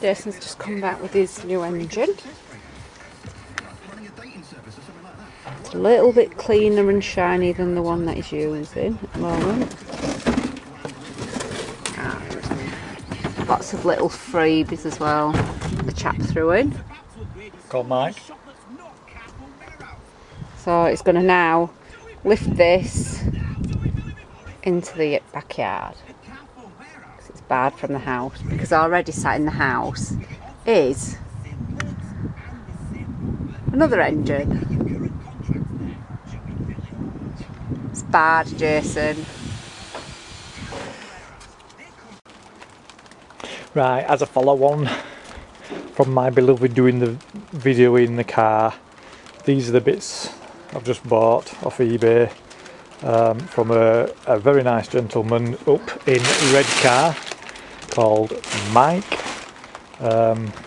Jason's just come back with his new engine. It's a little bit cleaner and shiny than the one that he's using at the moment. And lots of little freebies as well. The chap threw in. Called Mike. So it's going to now lift this into the backyard. It's bad from the house, because already sat in the house is another engine. It's bad, Jason. Right, as a follow-on from my beloved doing the video in the car, these are the bits I've just bought off eBay from a very nice gentleman up in Redcar called Mike.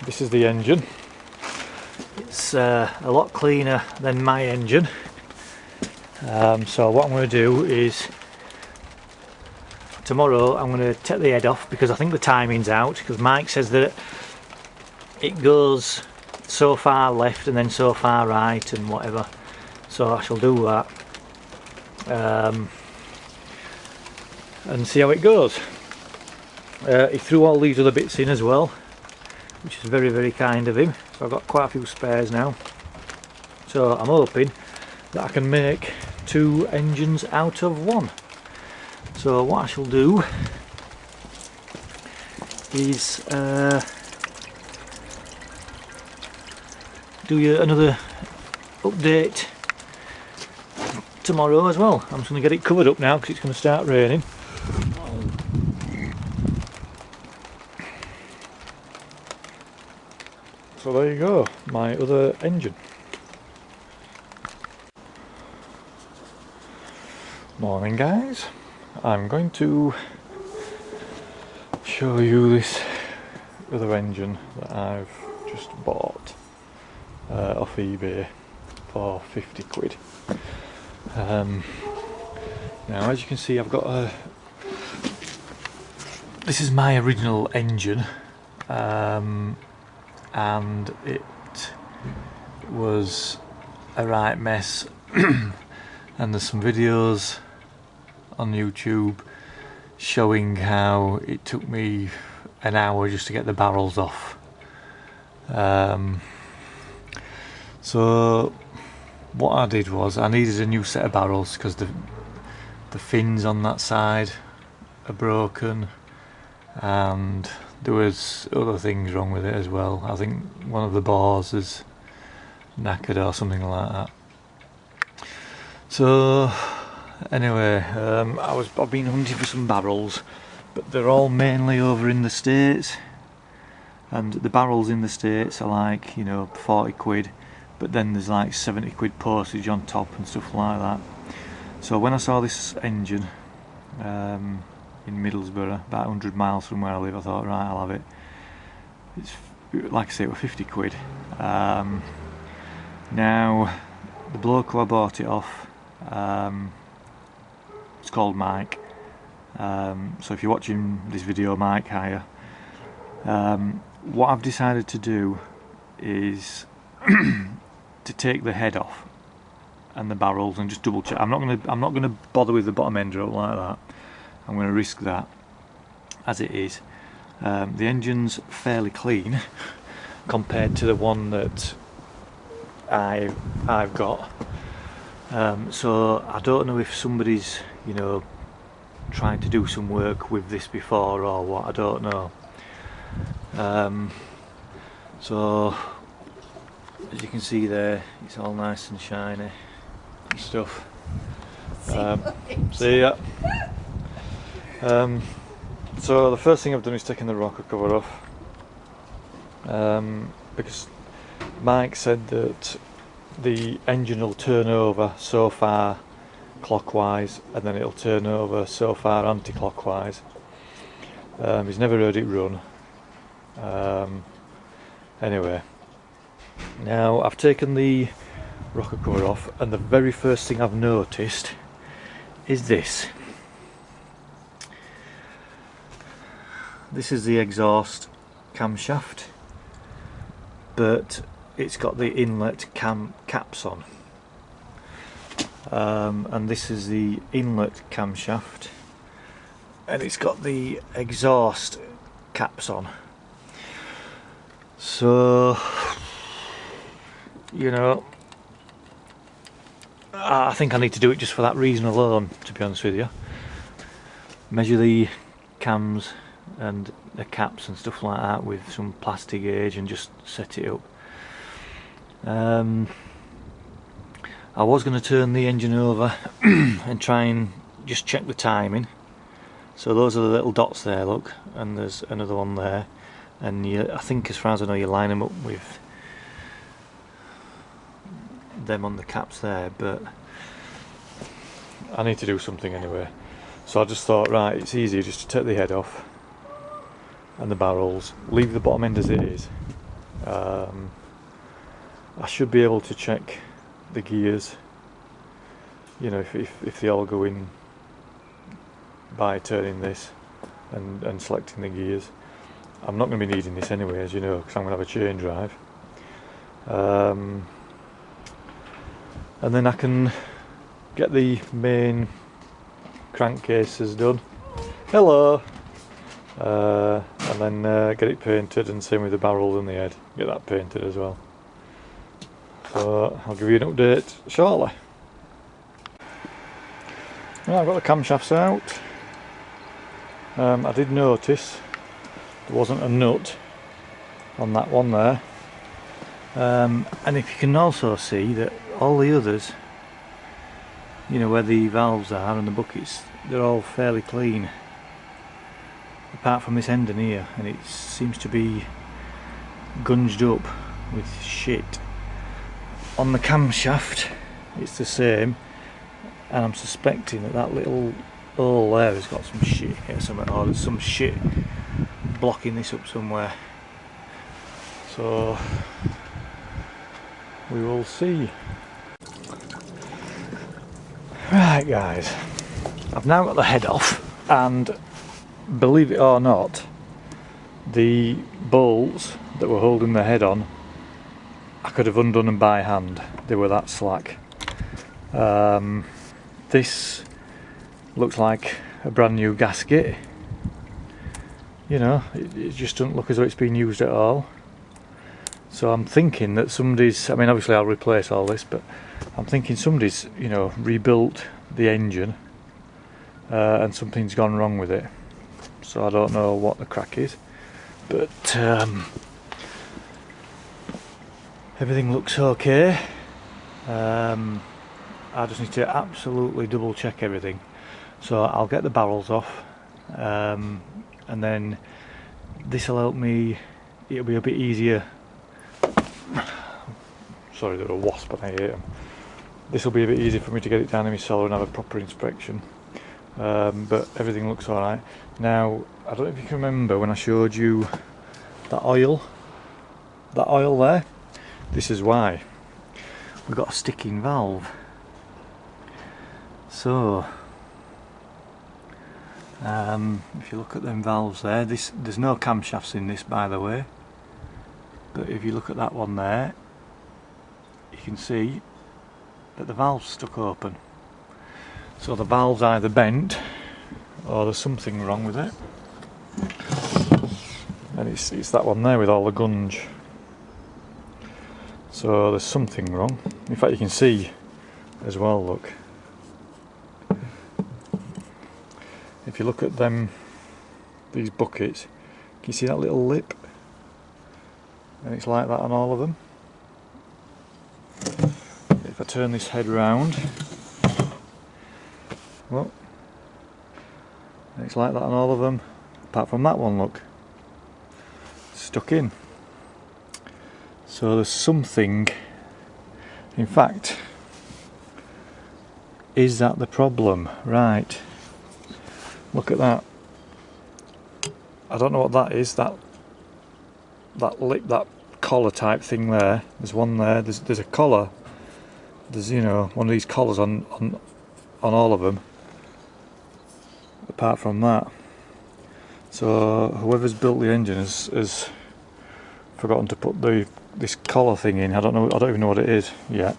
This is the engine. It's a lot cleaner than my engine. So what I'm going to do is tomorrow I'm going to take the head off, because I think the timing's out, because Mike says that it goes so far left and then so far right and whatever. So I shall do that and see how it goes. He threw all these other bits in as well, which is very, very kind of him. So I've got quite a few spares now. So I'm hoping that I can make 2 engines out of 1. So what I shall do is do you another update tomorrow as well. I'm just going to get it covered up now because it's going to start raining. So there you go, my other engine. Morning guys, I'm going to show you this other engine that I've just bought off eBay for 50 quid. Now as you can see, I've got this is my original engine, and it was a right mess and there's some videos on YouTube showing how it took me an hour just to get the barrels off. So what I did was I needed a new set of barrels because the fins on that side are broken, and there was other things wrong with it as well. I think one of the bores is knackered or something like that. So anyway, I've been hunting for some barrels, but they're all mainly over in the States, and the barrels in the States are like, you know, 40 quid, but then there's like 70 quid postage on top and stuff like that. So when I saw this engine in Middlesbrough, about 100 miles from where I live, I thought, right, I'll have it. It's, like I say, it was 50 quid. Now the bloke who I bought it off, it's called Mike. So if you're watching this video, Mike, hiya. What I've decided to do is to take the head off and the barrels and just double check. I'm not gonna bother with the bottom end or like that. I'm going to risk that as it is. The engine's fairly clean compared to the one that I've got. So I don't know if somebody's, you know, tried to do some work with this before or what. I don't know. So as you can see there, it's all nice and shiny and stuff. See ya. So the first thing I've done is taken the rocker cover off, because Mike said that the engine will turn over so far clockwise and then it'll turn over so far anti-clockwise. He's never heard it run. Anyway, now I've taken the rocker cover off, and the very first thing I've noticed is this. this is the exhaust camshaft, but it's got the inlet caps on, and this is the inlet camshaft, and it's got the exhaust caps on. So, you know, I think I need to do it just for that reason alone, to be honest with you. Measure the cams and the caps and stuff like that with some plastic gauge and just set it up. I was going to turn the engine over and try and just check the timing. So those are the little dots there, look, and there's another one there, and I think, as far as I know, you line them up with them on the caps there, but I need to do something anyway. So I just thought, right, it's easier just to take the head off and the barrels, leave the bottom end as it is. I should be able to check the gears, you know, if they all go in by turning this and selecting the gears. I'm not going to be needing this anyway, as you know, because I'm going to have a chain drive. And then I can get the main crankcases done. Hello! And then get it painted, and same with the barrels and the head, get that painted as well. So I'll give you an update shortly. Well, I've got the camshafts out. I did notice there wasn't a nut on that one there, and if you can also see that all the others, you know, where the valves are and the buckets, they're all fairly clean, apart from this end in here, and it seems to be gunged up with shit. On the camshaft it's the same, and I'm suspecting that that little hole there has got some shit in it, or there's some shit blocking this up somewhere. So we will see. Right guys, I've now got the head off, and believe it or not, the bolts that were holding the head on, I could have undone them by hand. They were that slack. This looks like a brand new gasket. You know, it just doesn't look as though it's been used at all. So I'm thinking that somebody's, I mean, obviously I'll replace all this, but I'm thinking somebody's, you know, rebuilt the engine and something's gone wrong with it. So I don't know what the crack is, but everything looks okay. I just need to absolutely double check everything. So I'll get the barrels off, and then this will help me, it'll be a bit easier. Sorry, they're a wasp and I hate them. This will be a bit easier for me to get it down in my cellar and have a proper inspection. But everything looks alright. Now, I don't know if you can remember when I showed you that oil there. This is why. We've got a sticking valve. So, if you look at them valves there, there's no camshafts in this, by the way. But if you look at that one there, you can see that the valve's stuck open. So the valve's either bent or there's something wrong with it. And it's that one there with all the gunge. So there's something wrong. In fact, you can see as well, look. If you look at these buckets, can you see that little lip? And it's like that on all of them. If I turn this head round, well, it's like that on all of them, apart from that one, look, stuck in. So there's something, in fact, is that the problem? Right, look at that. I don't know what that is, that lip, that collar type thing there. There's one there, there's a collar, there's, you know, one of these collars on all of them, apart from that. So whoever's built the engine has forgotten to put this collar thing in. I don't even know what it is yet.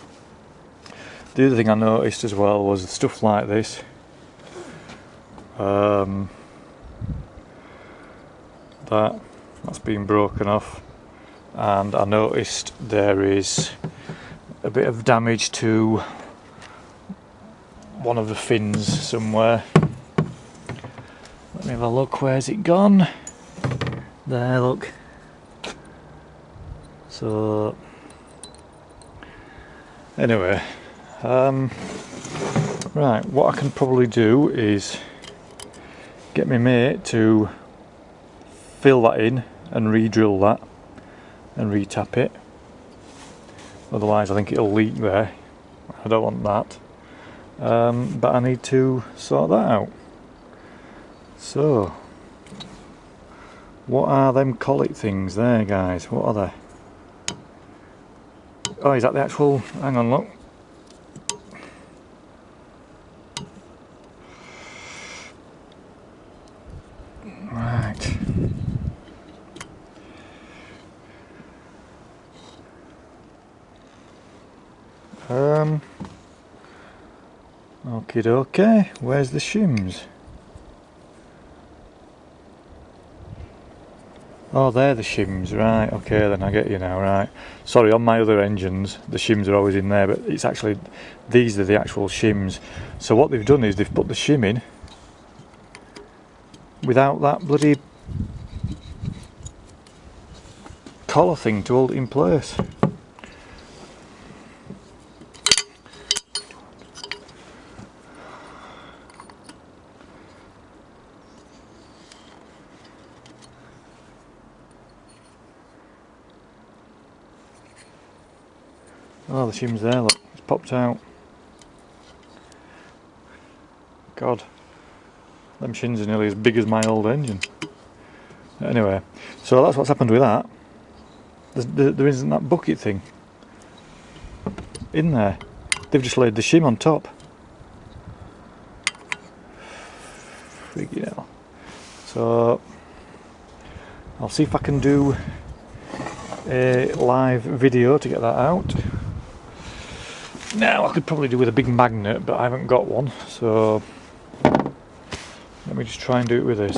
The other thing I noticed as well was stuff like this. That's been broken off, and I noticed there is a bit of damage to one of the fins somewhere. Let me have a look. Where's it gone? There, look. So anyway, right, what I can probably do is get my mate to fill that in and re-drill that and re-tap it. Otherwise I think it'll leak there. I don't want that. But I need to sort that out. So, what are them collet things there, guys? What are they? Oh, is that the actual... hang on, look. Right. Okie dokie. Where's the shims? Oh, they're the shims, right, okay then, I get you now, right. Sorry, on my other engines, the shims are always in there, but it's actually, these are the actual shims. So what they've done is they've put the shim in without that bloody collar thing to hold it in place. Oh, the shim's there, look, it's popped out. God, them shins are nearly as big as my old engine. Anyway, so that's what's happened with that. There isn't that bucket thing in there. They've just laid the shim on top. Freaking hell. So, I'll see if I can do a live video to get that out. Now I could probably do with a big magnet, but I haven't got one, so let me just try and do it with this.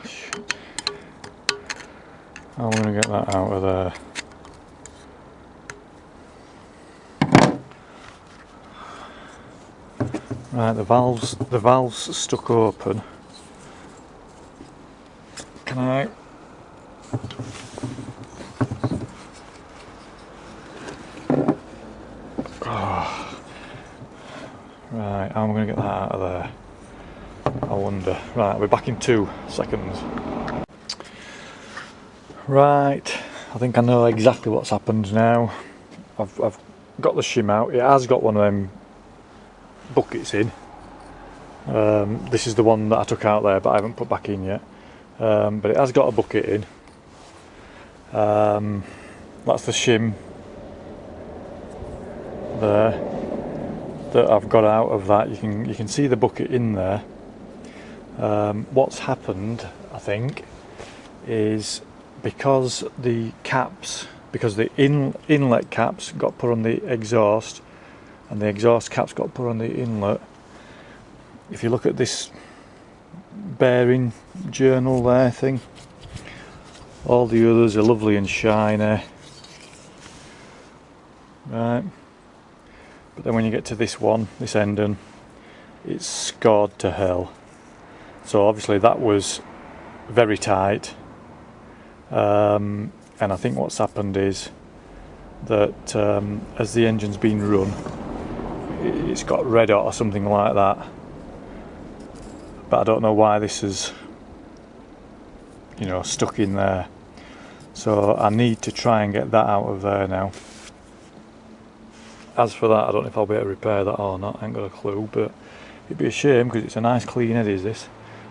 Shit. I'm going to get that out of there. Right, the valve's stuck open. Can I? Oh. Right, how am I going to get that out of there? I wonder. Right, I'll be back in 2 seconds. Right, I think I know exactly what's happened now. I've got the shim out. It has got one of them buckets in. This is the one that I took out there, but I haven't put back in yet. But it has got a bucket in. That's the shim there that I've got out of that. You can see the bucket in there. What's happened, I think, is because the inlet caps got put on the exhaust, and the exhaust caps got put on the inlet. If you look at this bearing journal there thing, all the others are lovely and shiny, right? But then when you get to this one, this end, it's scored to hell. So obviously that was very tight, and I think what's happened is that as the engine's been run, it's got red hot or something like that. But I don't know why this is, stuck in there. So I need to try and get that out of there now. As for that, I don't know if I'll be able to repair that or not. I ain't got a clue, but it'd be a shame because it's a nice clean head, is this.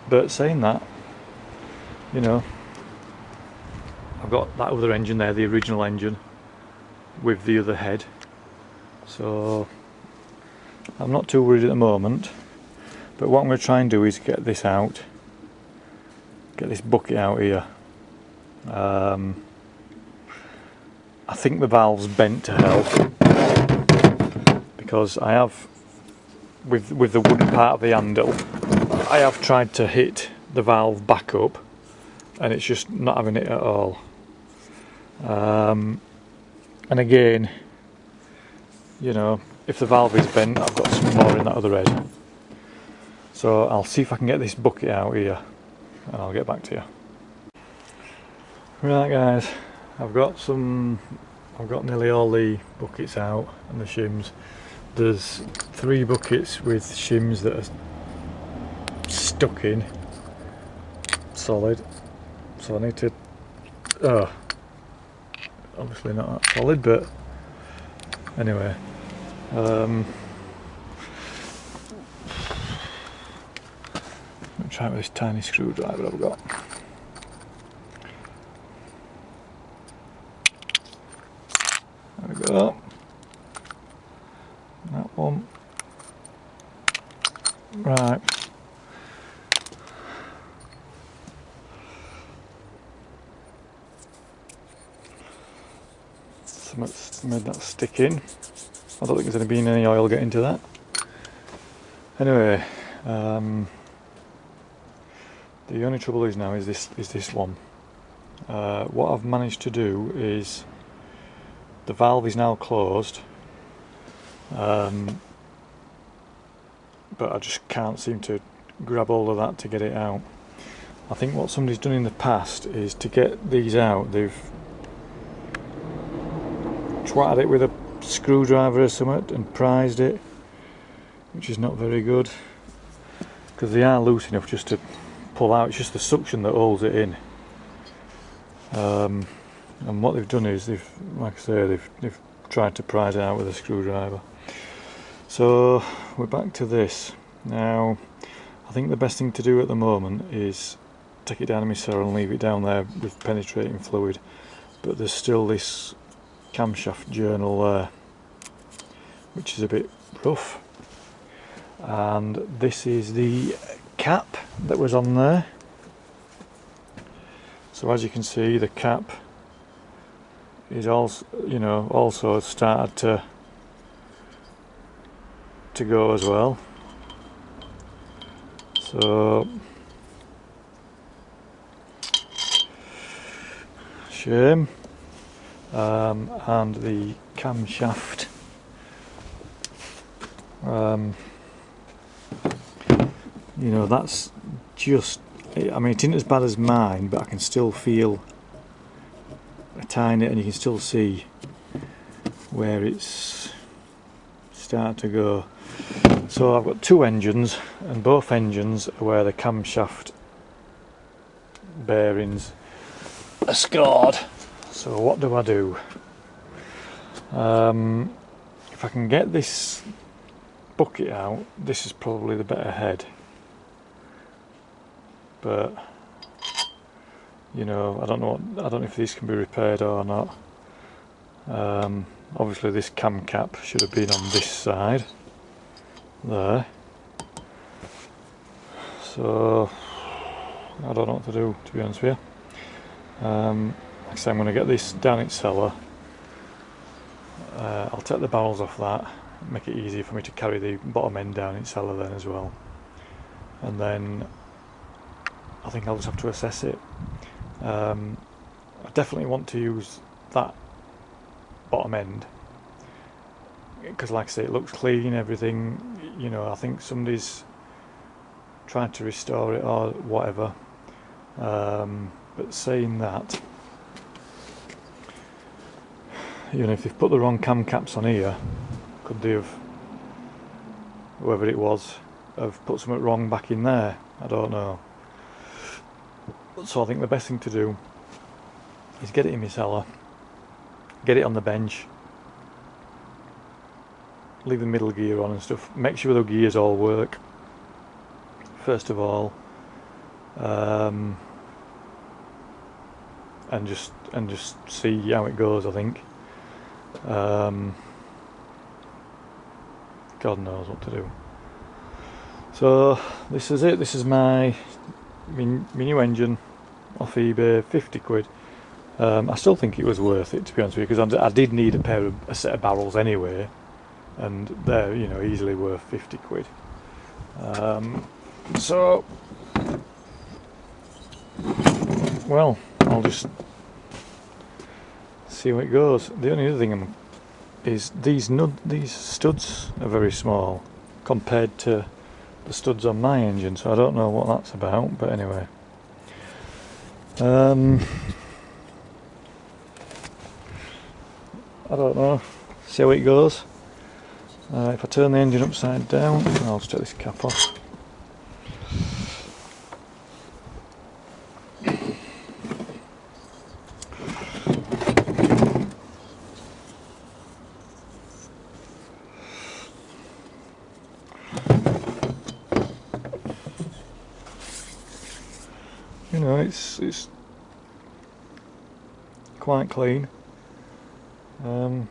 But saying that, I've got that other engine there, the original engine, with the other head. So I'm not too worried at the moment. But what I'm going to try and do is get this out, get this bucket out here. I think the valve's bent to hell, because I have, with the wooden part of the handle, I have tried to hit the valve back up and it's just not having it at all. And again, you know, if the valve is bent, I've got some more in that other end. So I'll see if I can get this bucket out here and I'll get back to you. Right guys, I've got nearly all the buckets out and the shims. There's 3 buckets with shims that are stuck in solid, so I need to, obviously not that solid, but anyway, I'm going to try it with this tiny screwdriver I've got. There we go. That one. Right. Something's made that stick in. I don't think there's going to be any oil getting to that. Anyway, the only trouble is now is this one. What I've managed to do is the valve is now closed, but I just can't seem to grab hold of that to get it out. I think what somebody's done in the past is to get these out, they've twatted it with a screwdriver or something and prized it, which is not very good, because they are loose enough just to pull out. It's just the suction that holds it in. And what they've done is like I say, they've tried to prise it out with a screwdriver. So we're back to this. Now I think the best thing to do at the moment is take it down to my cellar and leave it down there with penetrating fluid, but there's still this camshaft journal there which is a bit rough, and this is the cap that was on there. So as you can see, the cap is also, also started to go as well. So shame. And the camshaft, that's just, I mean, it isn't as bad as mine, but I can still feel a tiny, and you can still see where it's started to go. So I've got 2 engines, and both engines are where the camshaft bearings are scored. So what do I do? If I can get this bucket out, this is probably the better head. But I don't know if these can be repaired or not. Obviously this cam cap should have been on this side there. So I don't know what to do, to be honest with you. Like I say, I'm going to get this down its cellar. I'll take the barrels off that, make it easier for me to carry the bottom end down its cellar then as well. And then I think I'll just have to assess it. I definitely want to use that bottom end, because like I say, it looks clean, everything, I think somebody's tried to restore it or whatever. But saying that, if they've put the wrong cam caps on here, could they have, whoever it was, have put something wrong back in there? I don't know. So I think the best thing to do is get it in my cellar, get it on the bench, leave the middle gear on and stuff, make sure the gears all work first of all, and and just see how it goes, I think. God knows what to do. So this is it. This is my new engine off eBay, 50 quid. I still think it was worth it, to be honest with you, because I did need a set of barrels anyway, and they're, you know, easily worth 50 quid. So, well, I'll just see how it goes. The only other thing is these studs are very small compared to the studs on my engine, so I don't know what that's about, but anyway. I don't know, see how it goes. If I turn the engine upside down, I'll just take this cap off. You know, it's quite clean.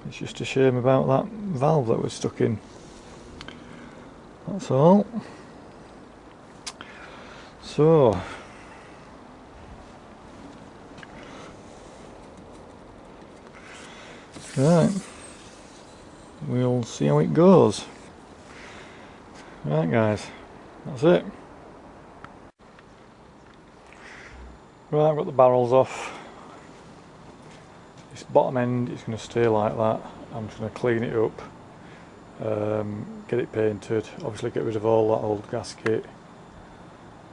It's just a shame about that valve that was stuck in. That's all. So, right, we'll see how it goes. Right guys, that's it. Right, I've got the barrels off. This bottom end is going to stay like that. I'm just going to clean it up, get it painted, obviously get rid of all that old gasket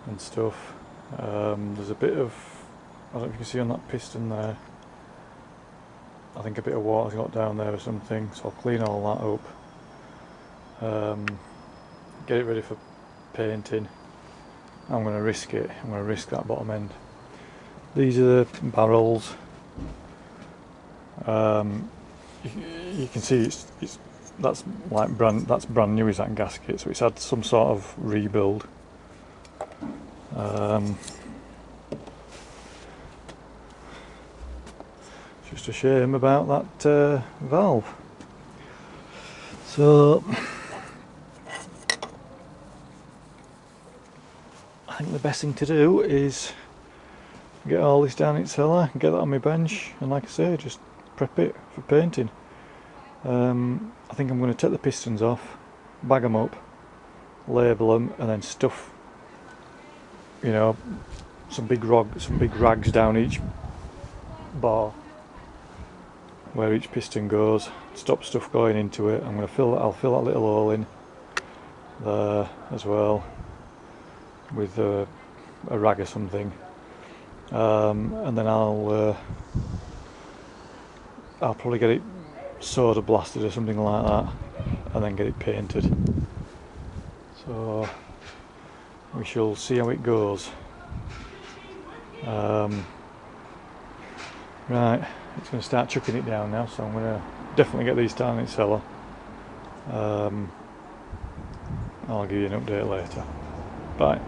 and stuff. There's a bit of, I don't know if you can see on that piston there, I think a bit of water's got down there or something, so I'll clean all that up, get it ready for painting. I'm going to risk it, I'm going to risk that bottom end. These are the barrels. You can see that's brand new, is that gasket, so it's had some sort of rebuild. It's just a shame about that valve. So I think the best thing to do is get all this down in cellar, get that on my bench, and like I say, just prep it for painting. I think I'm going to take the pistons off, bag them up, label them, and then stuff, you know, some big rags down each bar where each piston goes, stop stuff going into it. I'll fill that little hole in there as well with a rag or something, and then I'll probably get it soda blasted or something like that, and then get it painted. So we shall see how it goes. Right, it's going to start chucking it down now, so I'm going to definitely get these down in the cellar. I'll give you an update later. Bye.